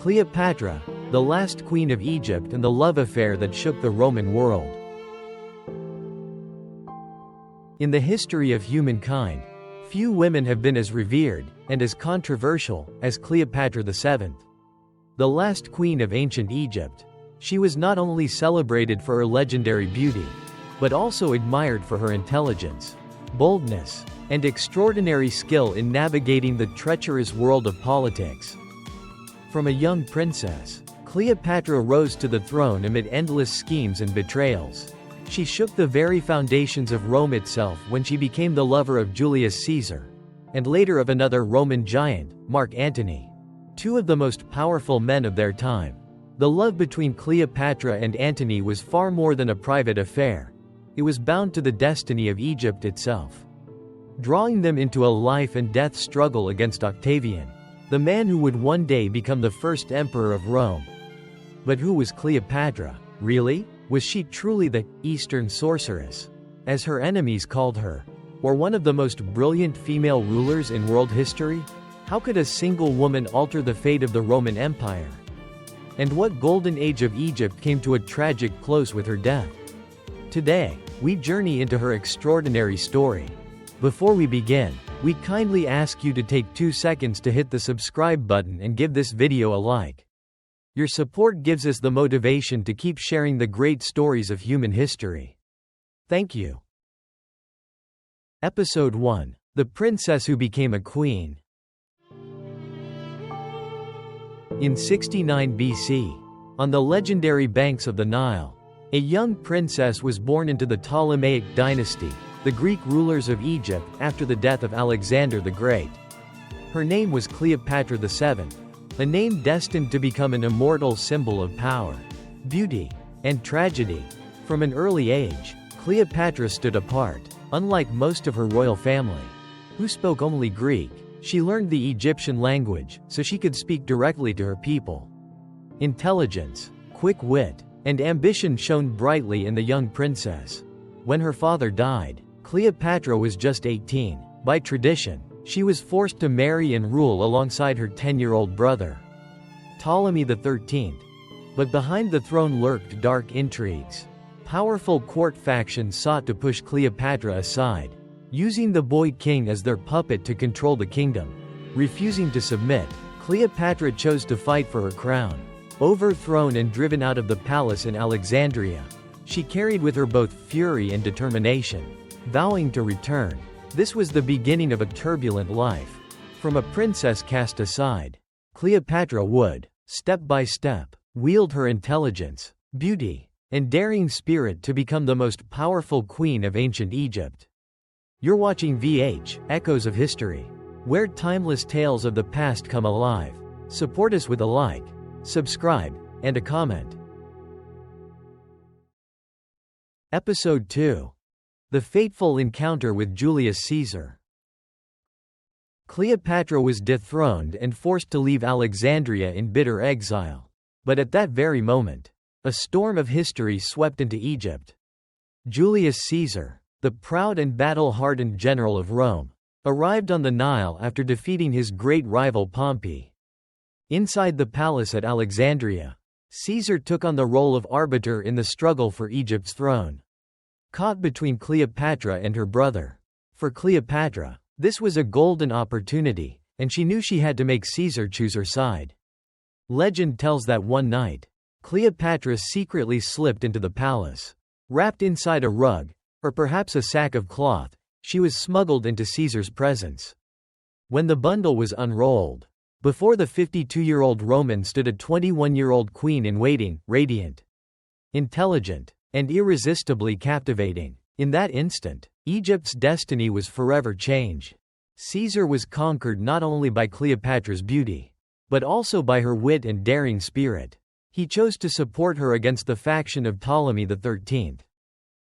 Cleopatra, the last queen of Egypt and the love affair that shook the Roman world. In the history of humankind, few women have been as revered, and as controversial, as Cleopatra VII. The last queen of ancient Egypt, she was not only celebrated for her legendary beauty, but also admired for her intelligence, boldness, and extraordinary skill in navigating the treacherous world of politics. From a young princess, Cleopatra rose to the throne amid endless schemes and betrayals. She shook the very foundations of Rome itself when she became the lover of Julius Caesar, and later of another Roman giant, Mark Antony, two of the most powerful men of their time. The love between Cleopatra and Antony was far more than a private affair. It was bound to the destiny of Egypt itself, drawing them into a life and death struggle against Octavian, the man who would one day become the first emperor of Rome. But who was Cleopatra, really? Was she truly the Eastern sorceress, as her enemies called her, or one of the most brilliant female rulers in world history? How could a single woman alter the fate of the Roman Empire? And what golden age of Egypt came to a tragic close with her death? Today, we journey into her extraordinary story. Before we begin, we kindly ask you to take 2 seconds to hit the subscribe button and give this video a like. Your support gives us the motivation to keep sharing the great stories of human history. Thank you. Episode 1: The Princess Who Became a Queen. In 69 BC, on the legendary banks of the Nile, a young princess was born into the Ptolemaic dynasty, the Greek rulers of Egypt after the death of Alexander the Great. Her name was Cleopatra VII, a name destined to become an immortal symbol of power, beauty, and tragedy. From an early age, Cleopatra stood apart. Unlike most of her royal family, who spoke only Greek, she learned the Egyptian language so she could speak directly to her people. Intelligence, quick wit, and ambition shone brightly in the young princess. When her father died, Cleopatra was just 18. By tradition, she was forced to marry and rule alongside her 10-year-old brother, Ptolemy XIII. But behind the throne lurked dark intrigues. Powerful court factions sought to push Cleopatra aside, using the boy king as their puppet to control the kingdom. Refusing to submit, Cleopatra chose to fight for her crown. Overthrown and driven out of the palace in Alexandria, she carried with her both fury and determination, vowing to return. This was the beginning of a turbulent life. From a princess cast aside, Cleopatra would, step by step, wield her intelligence, beauty, and daring spirit to become the most powerful queen of ancient Egypt. You're watching VH, Echoes of History, where timeless tales of the past come alive. Support us with a like, subscribe, and a comment. Episode 2: The Fateful Encounter with Julius Caesar. Cleopatra was dethroned and forced to leave Alexandria in bitter exile. But at that very moment, a storm of history swept into Egypt. Julius Caesar, the proud and battle-hardened general of Rome, arrived on the Nile after defeating his great rival Pompey. Inside the palace at Alexandria, Caesar took on the role of arbiter in the struggle for Egypt's throne. Caught between Cleopatra and her brother. For Cleopatra, this was a golden opportunity, and she knew she had to make Caesar choose her side. Legend tells that one night, Cleopatra secretly slipped into the palace. Wrapped inside a rug, or perhaps a sack of cloth, she was smuggled into Caesar's presence. When the bundle was unrolled, before the 52-year-old Roman stood a 21-year-old queen in waiting, radiant, intelligent, and irresistibly captivating. In that instant, Egypt's destiny was forever changed. Caesar was conquered not only by Cleopatra's beauty, but also by her wit and daring spirit. He chose to support her against the faction of Ptolemy XIII.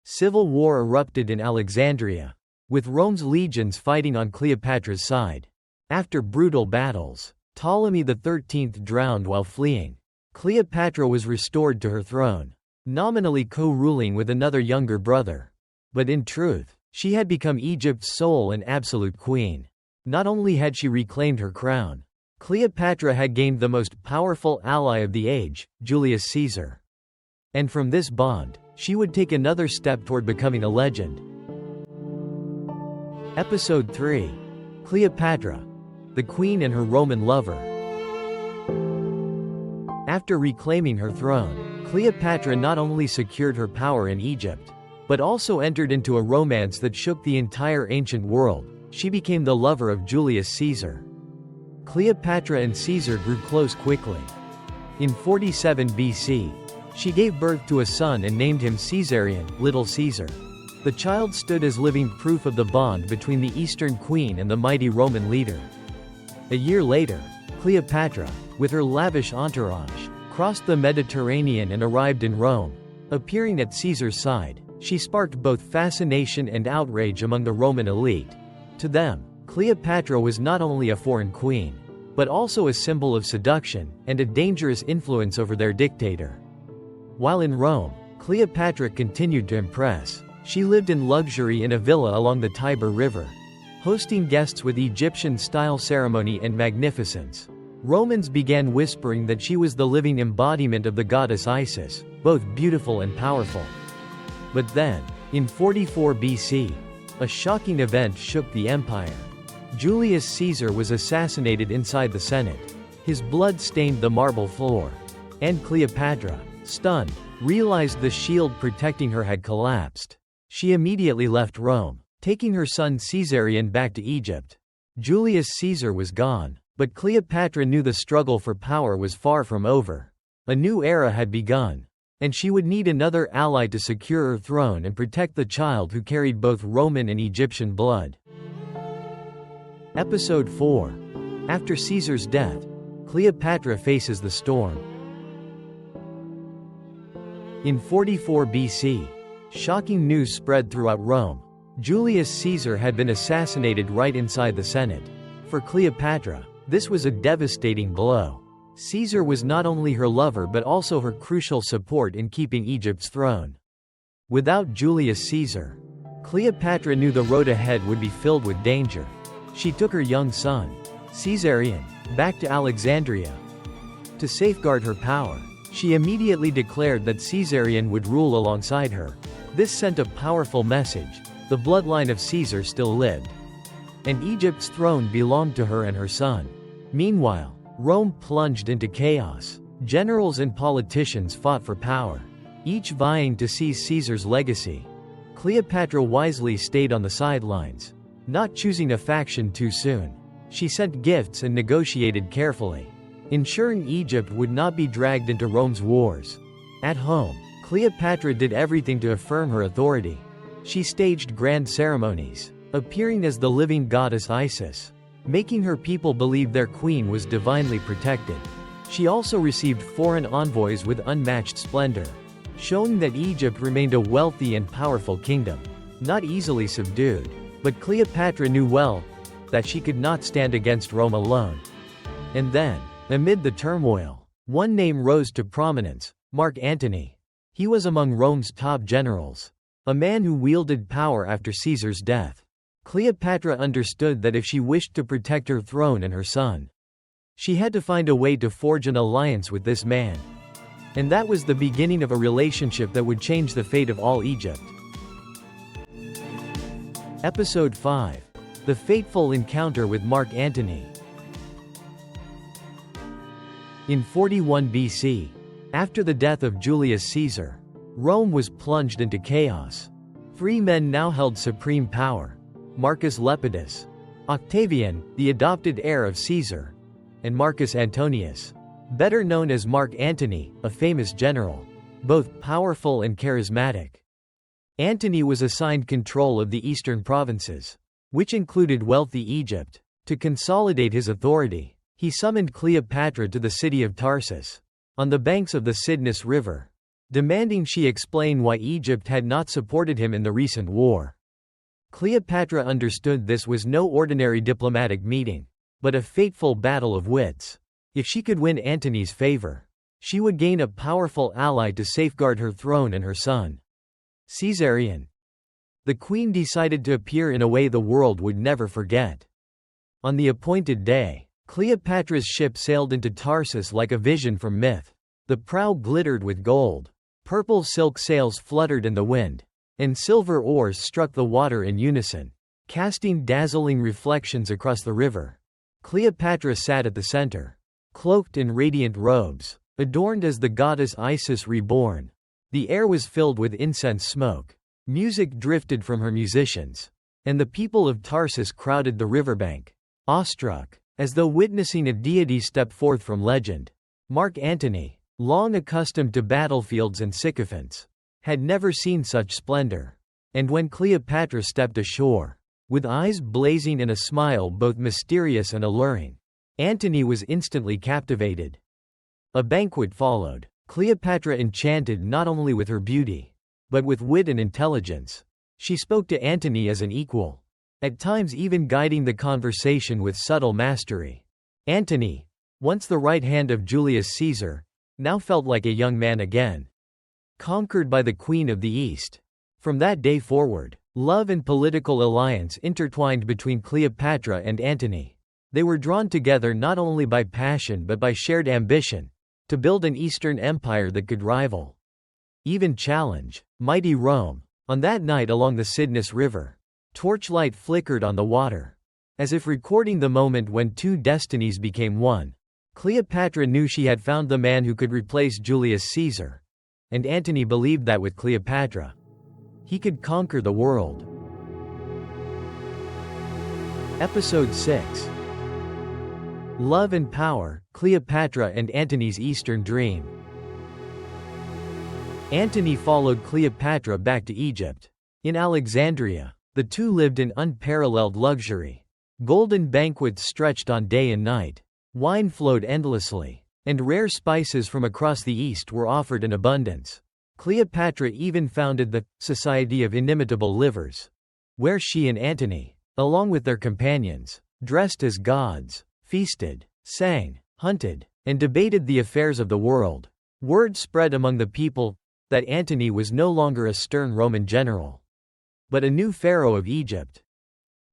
Civil war erupted in Alexandria, with Rome's legions fighting on Cleopatra's side. After brutal battles, Ptolemy XIII drowned while fleeing. Cleopatra was restored to her throne, nominally co-ruling with another younger brother. But in truth, she had become Egypt's sole and absolute queen. Not only had she reclaimed her crown, Cleopatra had gained the most powerful ally of the age, Julius Caesar. And from this bond, she would take another step toward becoming a legend. Episode 3. Cleopatra, the Queen and her Roman lover. After reclaiming her throne, Cleopatra not only secured her power in Egypt, but also entered into a romance that shook the entire ancient world. She became the lover of Julius Caesar. Cleopatra and Caesar grew close quickly. In 47 BC, she gave birth to a son and named him Caesarion, Little Caesar. The child stood as living proof of the bond between the Eastern queen and the mighty Roman leader. A year later, Cleopatra, with her lavish entourage, crossed the Mediterranean and arrived in Rome. Appearing at Caesar's side, she sparked both fascination and outrage among the Roman elite. To them, Cleopatra was not only a foreign queen, but also a symbol of seduction and a dangerous influence over their dictator. While in Rome, Cleopatra continued to impress. She lived in luxury in a villa along the Tiber River, hosting guests with Egyptian-style ceremony and magnificence. Romans began whispering that she was the living embodiment of the goddess Isis, both beautiful and powerful. But then, in 44 BC, a shocking event shook the empire. Julius Caesar was assassinated inside the Senate. His blood stained the marble floor. And Cleopatra, stunned, realized the shield protecting her had collapsed. She immediately left Rome, taking her son Caesarion back to Egypt. Julius Caesar was gone, but Cleopatra knew the struggle for power was far from over. A new era had begun, and she would need another ally to secure her throne and protect the child who carried both Roman and Egyptian blood. Episode 4. After Caesar's death, Cleopatra faces the storm. In 44 BC, shocking news spread throughout Rome. Julius Caesar had been assassinated right inside the Senate. For Cleopatra, this was a devastating blow. Caesar was not only her lover but also her crucial support in keeping Egypt's throne. Without Julius Caesar, Cleopatra knew the road ahead would be filled with danger. She took her young son, Caesarion, back to Alexandria. To safeguard her power, she immediately declared that Caesarion would rule alongside her. This sent a powerful message: the bloodline of Caesar still lived, and Egypt's throne belonged to her and her son. Meanwhile, Rome plunged into chaos. Generals and politicians fought for power, each vying to seize Caesar's legacy. Cleopatra wisely stayed on the sidelines, not choosing a faction too soon. She sent gifts and negotiated carefully, ensuring Egypt would not be dragged into Rome's wars. At home, Cleopatra did everything to affirm her authority. She staged grand ceremonies, appearing as the living goddess Isis, making her people believe their queen was divinely protected. She also received foreign envoys with unmatched splendor, showing that Egypt remained a wealthy and powerful kingdom, not easily subdued. But Cleopatra knew well that she could not stand against Rome alone. And then, amid the turmoil, one name rose to prominence: Mark Antony. He was among Rome's top generals, a man who wielded power after Caesar's death. Cleopatra understood that if she wished to protect her throne and her son, she had to find a way to forge an alliance with this man. And that was the beginning of a relationship that would change the fate of all Egypt. Episode 5. The fateful encounter with Mark Antony. In 41 BC, after the death of Julius Caesar, Rome was plunged into chaos. Three men now held supreme power: Marcus Lepidus, Octavian, the adopted heir of Caesar, and Marcus Antonius, better known as Mark Antony, a famous general, both powerful and charismatic. Antony was assigned control of the eastern provinces, which included wealthy Egypt. To consolidate his authority, he summoned Cleopatra to the city of Tarsus, on the banks of the Cydnus River, demanding she explain why Egypt had not supported him in the recent war. Cleopatra understood this was no ordinary diplomatic meeting, but a fateful battle of wits. If she could win Antony's favor, she would gain a powerful ally to safeguard her throne and her son, Caesarion. The queen decided to appear in a way the world would never forget. On the appointed day, Cleopatra's ship sailed into Tarsus like a vision from myth. The prow glittered with gold. Purple silk sails fluttered in the wind, and silver oars struck the water in unison, casting dazzling reflections across the river. Cleopatra sat at the center, cloaked in radiant robes, adorned as the goddess Isis reborn. The air was filled with incense smoke. Music drifted from her musicians, and the people of Tarsus crowded the riverbank, awestruck, as though witnessing a deity step forth from legend. Mark Antony, long accustomed to battlefields and sycophants, had never seen such splendor. And when Cleopatra stepped ashore, with eyes blazing and a smile both mysterious and alluring, Antony was instantly captivated. A banquet followed, Cleopatra enchanted not only with her beauty, but with wit and intelligence. She spoke to Antony as an equal, at times even guiding the conversation with subtle mastery. Antony, once the right hand of Julius Caesar, now felt like a young man again, conquered by the Queen of the East. From that day forward, love and political alliance intertwined between Cleopatra and Antony. They were drawn together not only by passion but by shared ambition, to build an Eastern empire that could rival, even challenge, mighty Rome. On that night along the Cydnus River, torchlight flickered on the water, as if recording the moment when two destinies became one. Cleopatra knew she had found the man who could replace Julius Caesar, and Antony believed that with Cleopatra, he could conquer the world. Episode 6. Love and Power, Cleopatra and Antony's Eastern Dream. Antony followed Cleopatra back to Egypt. In Alexandria, the two lived in unparalleled luxury. Golden banquets stretched on day and night. Wine flowed endlessly, and rare spices from across the East were offered in abundance. Cleopatra even founded the Society of Inimitable Livers, where she and Antony, along with their companions, dressed as gods, feasted, sang, hunted, and debated the affairs of the world. Word spread among the people that Antony was no longer a stern Roman general, but a new pharaoh of Egypt.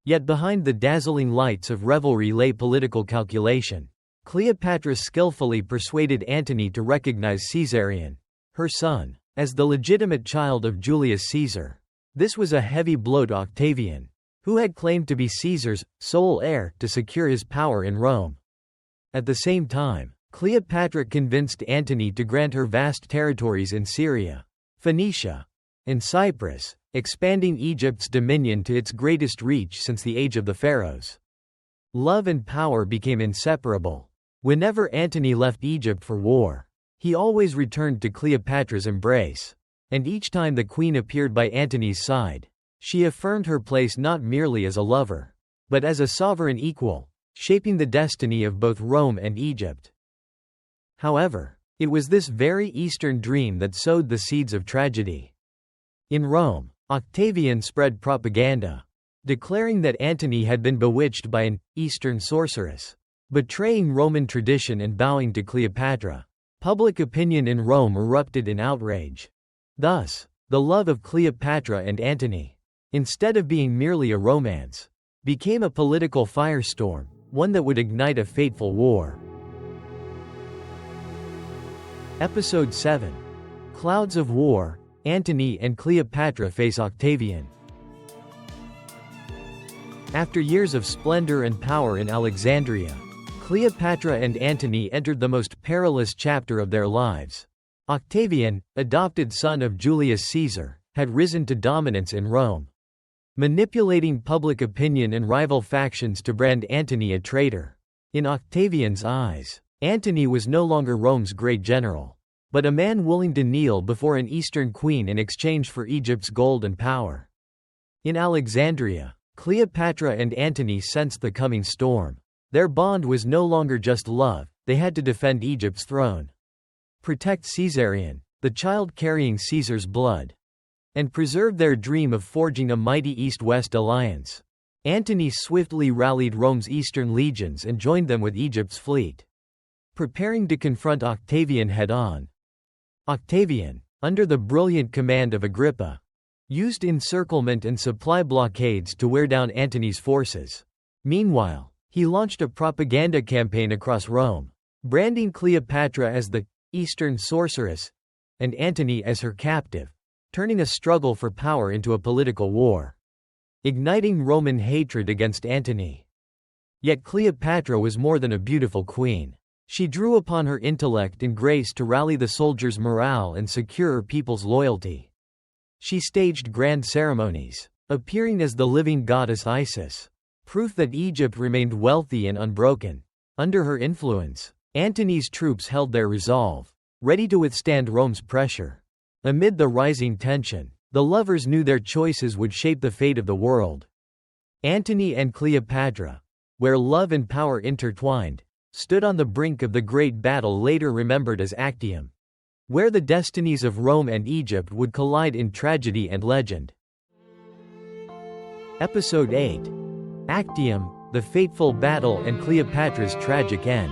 Yet behind the dazzling lights of revelry lay political calculation. Cleopatra skillfully persuaded Antony to recognize Caesarion, her son, as the legitimate child of Julius Caesar. This was a heavy blow to Octavian, who had claimed to be Caesar's sole heir to secure his power in Rome. At the same time, Cleopatra convinced Antony to grant her vast territories in Syria, Phoenicia, and Cyprus, expanding Egypt's dominion to its greatest reach since the age of the pharaohs. Love and power became inseparable. Whenever Antony left Egypt for war, he always returned to Cleopatra's embrace. And each time the queen appeared by Antony's side, she affirmed her place not merely as a lover, but as a sovereign equal, shaping the destiny of both Rome and Egypt. However, it was this very Eastern dream that sowed the seeds of tragedy. In Rome, Octavian spread propaganda, declaring that Antony had been bewitched by an Eastern sorceress, betraying Roman tradition and bowing to Cleopatra. Public opinion in Rome erupted in outrage. Thus, the love of Cleopatra and Antony, instead of being merely a romance, became a political firestorm, one that would ignite a fateful war. Episode 7. Clouds of War, Antony and Cleopatra face Octavian. After years of splendor and power in Alexandria, Cleopatra and Antony entered the most perilous chapter of their lives. Octavian, adopted son of Julius Caesar, had risen to dominance in Rome, manipulating public opinion and rival factions to brand Antony a traitor. In Octavian's eyes, Antony was no longer Rome's great general, but a man willing to kneel before an Eastern queen in exchange for Egypt's gold and power. In Alexandria, Cleopatra and Antony sensed the coming storm. Their bond was no longer just love, they had to defend Egypt's throne, protect Caesarion, the child carrying Caesar's blood, and preserve their dream of forging a mighty East-West alliance. Antony swiftly rallied Rome's eastern legions and joined them with Egypt's fleet, preparing to confront Octavian head-on. Octavian, under the brilliant command of Agrippa, used encirclement and supply blockades to wear down Antony's forces. Meanwhile, He launched a propaganda campaign across Rome, branding Cleopatra as the Eastern sorceress and Antony as her captive, turning a struggle for power into a political war, igniting Roman hatred against Antony. Yet Cleopatra was more than a beautiful queen. She drew upon her intellect and grace to rally the soldiers' morale and secure her people's loyalty. She staged grand ceremonies, appearing as the living goddess Isis, proof that Egypt remained wealthy and unbroken. Under her influence, Antony's troops held their resolve, ready to withstand Rome's pressure. Amid the rising tension, the lovers knew their choices would shape the fate of the world. Antony and Cleopatra, where love and power intertwined, stood on the brink of the great battle later remembered as Actium, where the destinies of Rome and Egypt would collide in tragedy and legend. Episode 8. Actium, the fateful battle and Cleopatra's tragic end.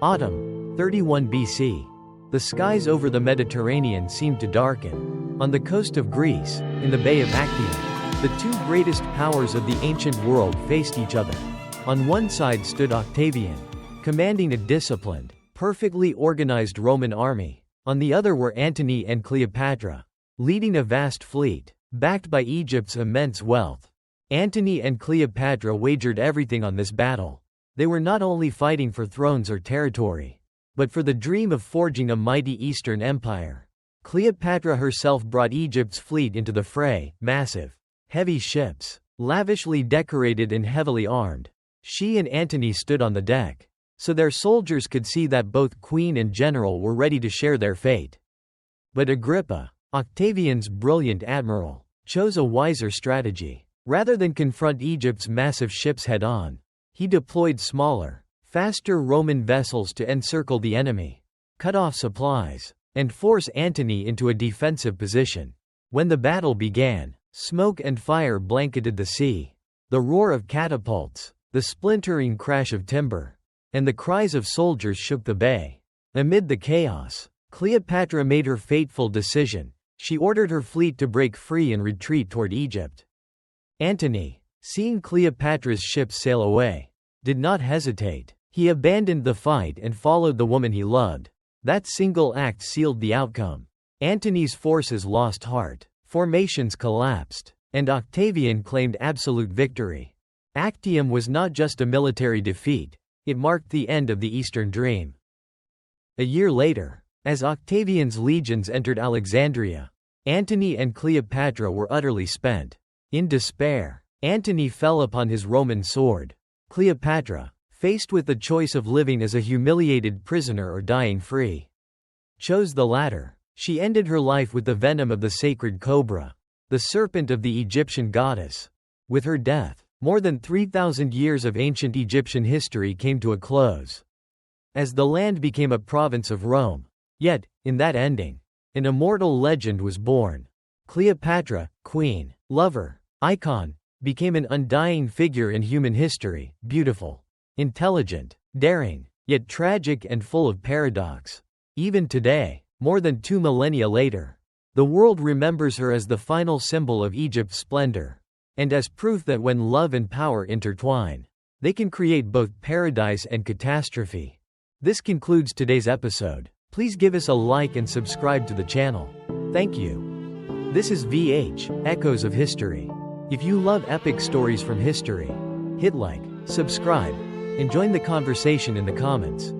Autumn, 31 BC. The skies over the Mediterranean seemed to darken. On the coast of Greece, in the Bay of Actium, the two greatest powers of the ancient world faced each other. On one side stood Octavian, commanding a disciplined, perfectly organized Roman army. On the other were Antony and Cleopatra, leading a vast fleet, backed by Egypt's immense wealth. Antony and Cleopatra wagered everything on this battle. They were not only fighting for thrones or territory, but for the dream of forging a mighty Eastern empire. Cleopatra herself brought Egypt's fleet into the fray, massive, heavy ships, lavishly decorated and heavily armed. She and Antony stood on the deck, so their soldiers could see that both queen and general were ready to share their fate. But Agrippa, Octavian's brilliant admiral, chose a wiser strategy. Rather than confront Egypt's massive ships head-on, he deployed smaller, faster Roman vessels to encircle the enemy, cut off supplies, and force Antony into a defensive position. When the battle began, smoke and fire blanketed the sea. The roar of catapults, the splintering crash of timber, and the cries of soldiers shook the bay. Amid the chaos, Cleopatra made her fateful decision. She ordered her fleet to break free and retreat toward Egypt. Antony, seeing Cleopatra's ships sail away, did not hesitate. He abandoned the fight and followed the woman he loved. That single act sealed the outcome. Antony's forces lost heart, formations collapsed, and Octavian claimed absolute victory. Actium was not just a military defeat, it marked the end of the Eastern dream. A year later, as Octavian's legions entered Alexandria, Antony and Cleopatra were utterly spent. In despair, Antony fell upon his Roman sword. Cleopatra, faced with the choice of living as a humiliated prisoner or dying free, chose the latter. She ended her life with the venom of the sacred cobra, the serpent of the Egyptian goddess. With her death, more than 3,000 years of ancient Egyptian history came to a close, as the land became a province of Rome. Yet, in that ending, an immortal legend was born. Cleopatra, queen, lover, icon, became an undying figure in human history, beautiful, intelligent, daring, yet tragic and full of paradox. Even today, more than 2 millennia later, the world remembers her as the final symbol of Egypt's splendor, and as proof that when love and power intertwine, they can create both paradise and catastrophe. This concludes today's episode. Please give us a like and subscribe to the channel. Thank you. This is VH, Echoes of History. If you love epic stories from history, hit like, subscribe, and join the conversation in the comments.